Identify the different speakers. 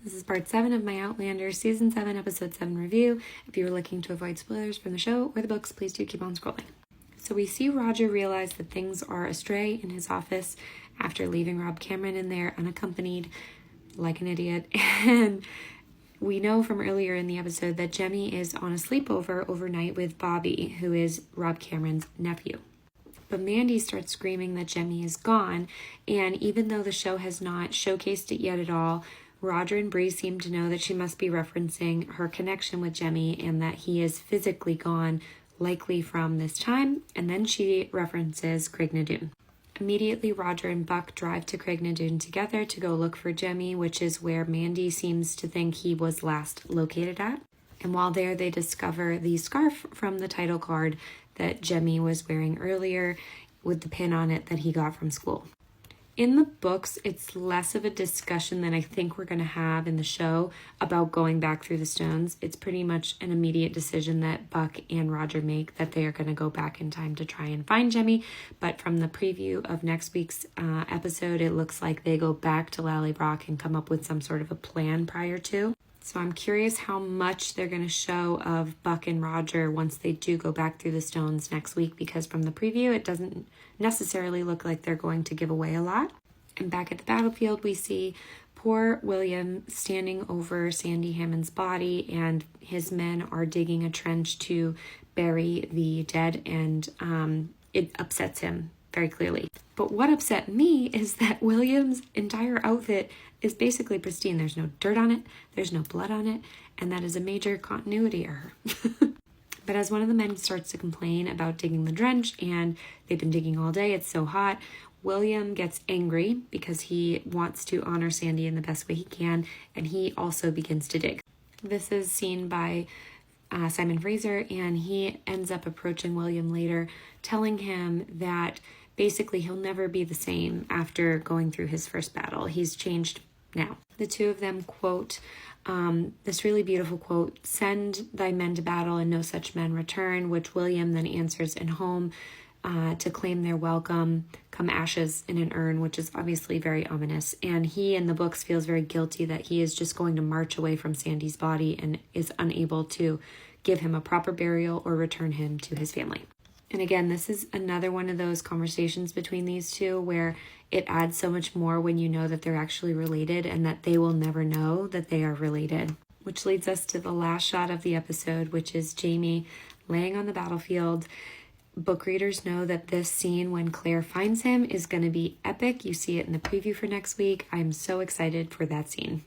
Speaker 1: This is part 7 of my Outlander Season 7, Episode 7 review. If you are looking to avoid spoilers from the show or the books, please do keep on scrolling. So we see Roger realize that things are astray in his office after leaving Rob Cameron in there unaccompanied, like an idiot. And we know from earlier in the episode that Jemmy is on a sleepover overnight with Bobby, who is Rob Cameron's nephew. But Mandy starts screaming that Jemmy is gone, and even though the show has not showcased it yet at all, Roger and Bree seem to know that she must be referencing her connection with Jemmy and that he is physically gone, likely from this time, and then she references Craignadoon. Immediately, Roger and Buck drive to Craignadoon together to go look for Jemmy, which is where Mandy seems to think he was last located at. And while there, they discover the scarf from the title card that Jemmy was wearing earlier with the pin on it that he got from school. In the books, it's less of a discussion than I think we're going to have in the show about going back through the stones. It's pretty much an immediate decision that Buck and Roger make that they are going to go back in time to try and find Jemmy. But from the preview of next week's episode, it looks like they go back to Lallybroch and come up with some sort of a plan prior to. So I'm curious how much they're going to show of Buck and Roger once they do go back through the stones next week, because from the preview, it doesn't necessarily look like they're going to give away a lot. And back at the battlefield, we see poor William standing over Sandy Hammond's body, and his men are digging a trench to bury the dead, and it upsets him very clearly. But what upset me is that William's entire outfit is basically pristine. There's no dirt on it, there's no blood on it, and that is a major continuity error. But as one of the men starts to complain about digging the trench, and they've been digging all day, it's so hot, William gets angry because he wants to honor Sandy in the best way he can, and he also begins to dig. This is seen by Simon Fraser, and he ends up approaching William later, telling him that basically he'll never be the same after going through his first battle. He's changed now. The two of them quote this really beautiful quote, "Send thy men to battle and no such men return," which William then answers in home to claim their welcome, come ashes in an urn, which is obviously very ominous. And he in the books feels very guilty that he is just going to march away from Sandy's body and is unable to give him a proper burial or return him to his family. And again, this is another one of those conversations between these two where it adds so much more when you know that they're actually related and that they will never know that they are related. Which leads us to the last shot of the episode, which is Jamie laying on the battlefield. Book readers know that this scene when Claire finds him is going to be epic. You see it in the preview for next week. I'm so excited for that scene.